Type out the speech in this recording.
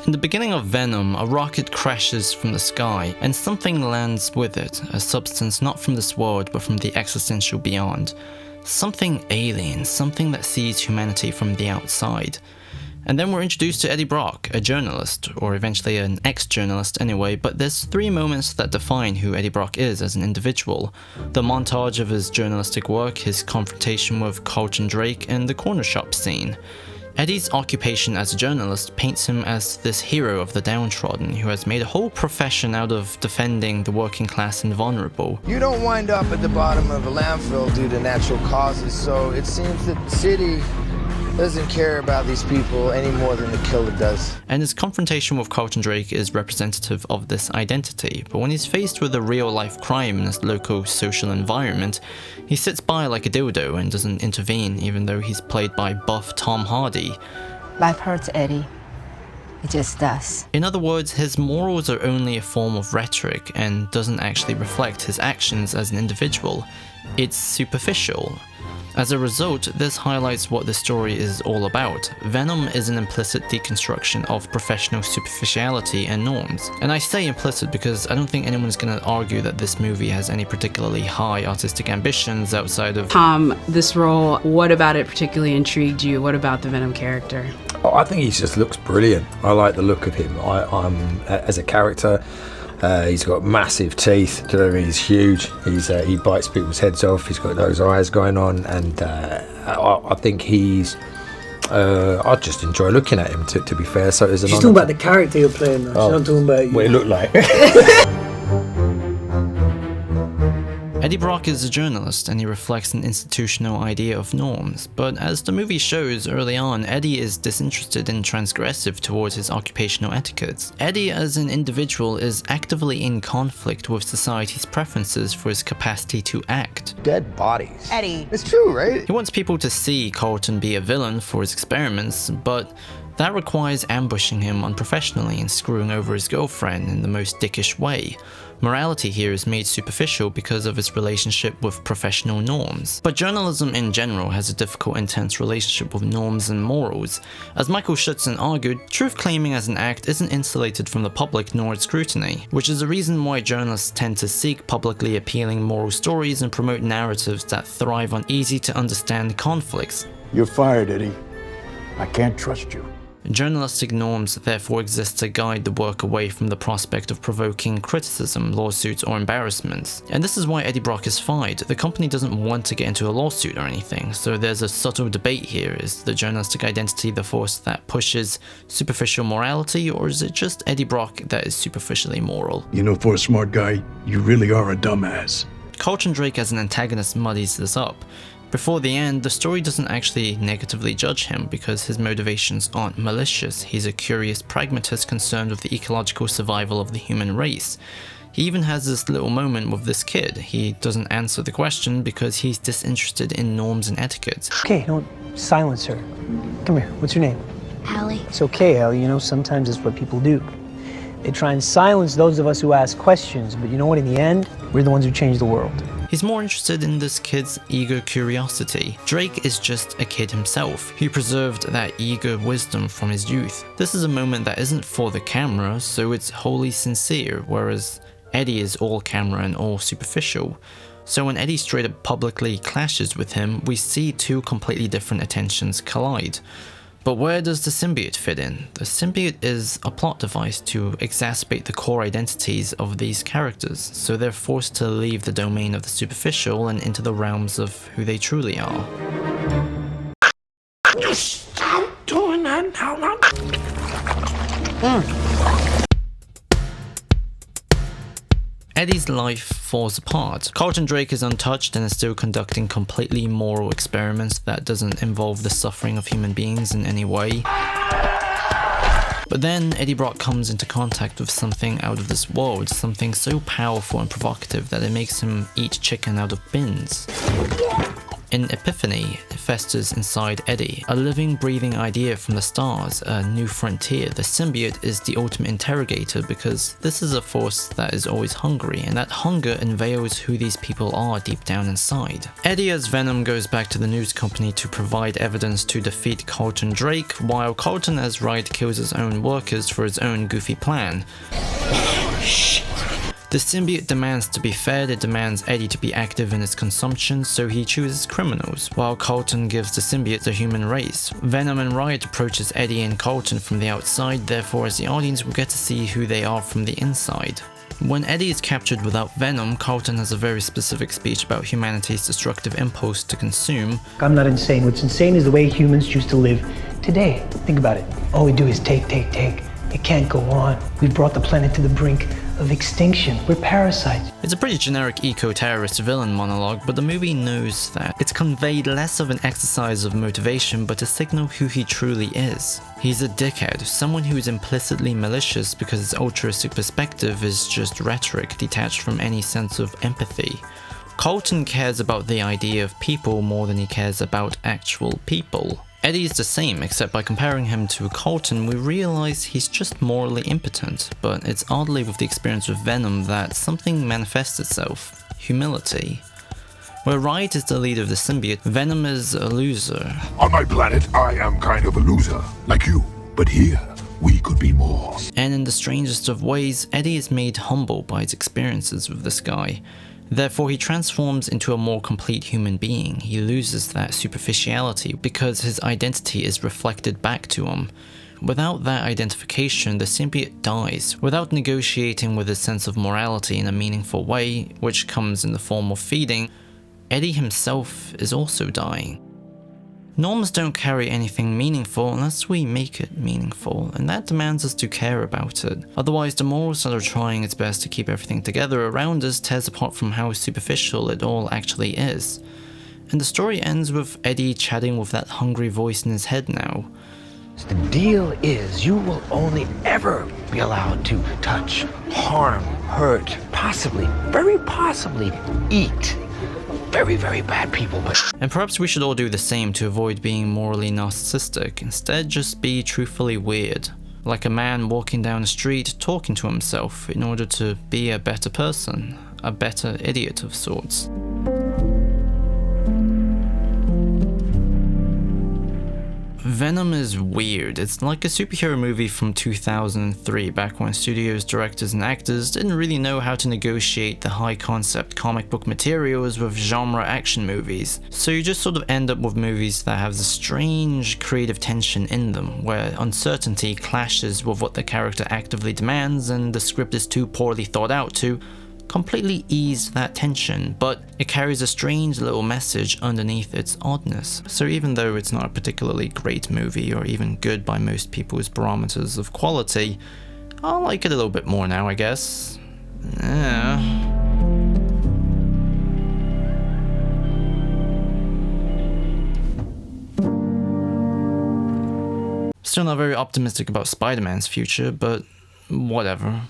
In the beginning of Venom, a rocket crashes from the sky, and something lands with it, a substance not from this world but from the existential beyond. Something alien, something that sees humanity from the outside. And then we're introduced to Eddie Brock, a journalist, or eventually an ex-journalist anyway, but there's three moments that define who Eddie Brock is as an individual. The montage of his journalistic work, his confrontation with Carlton Drake, and the corner shop scene. Eddie's occupation as a journalist paints him as this hero of the downtrodden who has made a whole profession out of defending the working class and vulnerable. You don't wind up at the bottom of a landfill due to natural causes, so it seems that the city doesn't care about these people any more than the killer does. And his confrontation with Carlton Drake is representative of this identity, but when he's faced with a real-life crime in his local social environment, he sits by like a dildo and doesn't intervene, even though he's played by buff Tom Hardy. Life hurts, Eddie. It just does. In other words, his morals are only a form of rhetoric and doesn't actually reflect his actions as an individual. It's superficial. As a result, this highlights what the story is all about. Venom is an implicit deconstruction of professional superficiality and norms. And I say implicit because I don't think anyone's gonna argue that this movie has any particularly high artistic ambitions outside of... Tom, this role, what about it particularly intrigued you? What about the Venom character? Oh, I think he just looks brilliant. I like the look of him. I'm as a character. He's got massive teeth. He's huge. He bites people's heads off. He's got those eyes going on, and I think he's. I just enjoy looking at him. To be fair, so there's an. She's talking about the character you're playing, though. She's not talking about you. What it looked like. Eddie Brock is a journalist and he reflects an institutional idea of norms, but as the movie shows early on, Eddie is disinterested and transgressive towards his occupational etiquettes. Eddie as an individual is actively in conflict with society's preferences for his capacity to act. Dead bodies. Eddie. It's true, right? He wants people to see Carlton be a villain for his experiments, but that requires ambushing him unprofessionally and screwing over his girlfriend in the most dickish way. Morality here is made superficial because of its relationship with professional norms. But journalism in general has a difficult, intense relationship with norms and morals. As Michael Schutzen argued, truth-claiming as an act isn't insulated from the public nor its scrutiny, which is a reason why journalists tend to seek publicly appealing moral stories and promote narratives that thrive on easy-to-understand conflicts. You're fired, Eddie. I can't trust you. Journalistic norms therefore exist to guide the work away from the prospect of provoking criticism, lawsuits, or embarrassments. And this is why Eddie Brock is fired. The company doesn't want to get into a lawsuit or anything, so there's a subtle debate here. Is the journalistic identity the force that pushes superficial morality, or is it just Eddie Brock that is superficially moral? You know, for a smart guy, you really are a dumbass. Carlton Drake as an antagonist muddies this up. Before the end, the story doesn't actually negatively judge him because his motivations aren't malicious. He's a curious pragmatist concerned with the ecological survival of the human race. He even has this little moment with this kid. He doesn't answer the question because he's disinterested in norms and etiquette. Okay, don't silence her. Come here, what's your name? Allie. It's okay, Ellie, you know, sometimes it's what people do. They try and silence those of us who ask questions, but you know what, in the end, we're the ones who change the world. He's more interested in this kid's eager curiosity. Drake is just a kid himself, who preserved that eager wisdom from his youth. This is a moment that isn't for the camera, so it's wholly sincere, whereas Eddie is all camera and all superficial. So when Eddie straight up publicly clashes with him, we see two completely different attentions collide. But where does the symbiote fit in? The symbiote is a plot device to exacerbate the core identities of these characters, so they're forced to leave the domain of the superficial and into the realms of who they truly are. Stop doing that now. Eddie's life falls apart. Carlton Drake is untouched and is still conducting completely moral experiments that doesn't involve the suffering of human beings in any way. But then Eddie Brock comes into contact with something out of this world, something so powerful and provocative that it makes him eat chicken out of bins. An epiphany festers inside Eddie, a living, breathing idea from the stars, a new frontier. The symbiote is the ultimate interrogator because this is a force that is always hungry, and that hunger unveils who these people are deep down inside. Eddie as Venom goes back to the news company to provide evidence to defeat Carlton Drake, while Carlton as Wright kills his own workers for his own goofy plan. The symbiote demands to be fed, it demands Eddie to be active in its consumption, so he chooses criminals, while Carlton gives the symbiote the human race. Venom and Riot approaches Eddie and Carlton from the outside, therefore as the audience will get to see who they are from the inside. When Eddie is captured without Venom, Carlton has a very specific speech about humanity's destructive impulse to consume. I'm not insane. What's insane is the way humans choose to live today. Think about it. All we do is take. It can't go on. We've brought the planet to the brink of extinction. We're parasites. It's a pretty generic eco-terrorist villain monologue, but the movie knows that. It's conveyed less of an exercise of motivation, but to signal who he truly is. He's a dickhead, someone who is implicitly malicious because his altruistic perspective is just rhetoric detached from any sense of empathy. Carlton cares about the idea of people more than he cares about actual people. Eddie is the same, except by comparing him to Carlton, we realize he's just morally impotent, but it's oddly with the experience with Venom that something manifests itself: humility. Where Riot is the leader of the symbiote, Venom is a loser. On my planet, I am kind of a loser, like you. But here, we could be more. And in the strangest of ways, Eddie is made humble by his experiences with this guy. Therefore, he transforms into a more complete human being. He loses that superficiality because his identity is reflected back to him. Without that identification, the symbiote dies, without negotiating with his sense of morality in a meaningful way, which comes in the form of feeding. Eddie himself is also dying. Norms don't carry anything meaningful unless we make it meaningful, and that demands us to care about it. Otherwise, the morals that are trying its best to keep everything together around us tears apart from how superficial it all actually is. And the story ends with Eddie chatting with that hungry voice in his head now. The deal is you will only ever be allowed to touch, harm, hurt, possibly, very possibly, eat very, very bad people. And perhaps we should all do the same to avoid being morally narcissistic. Instead, just be truthfully weird. Like a man walking down the street talking to himself in order to be a better person, a better idiot of sorts. Venom is weird. It's like a superhero movie from 2003, back when studios, directors, and actors didn't really know how to negotiate the high concept comic book materials with genre action movies. So you just sort of end up with movies that have this strange creative tension in them, where uncertainty clashes with what the character actively demands and the script is too poorly thought out to completely ease that tension, but it carries a strange little message underneath its oddness. So even though it's not a particularly great movie or even good by most people's barometers of quality, I like it a little bit more now, I guess. Yeah. Still not very optimistic about Spider-Man's future, but whatever.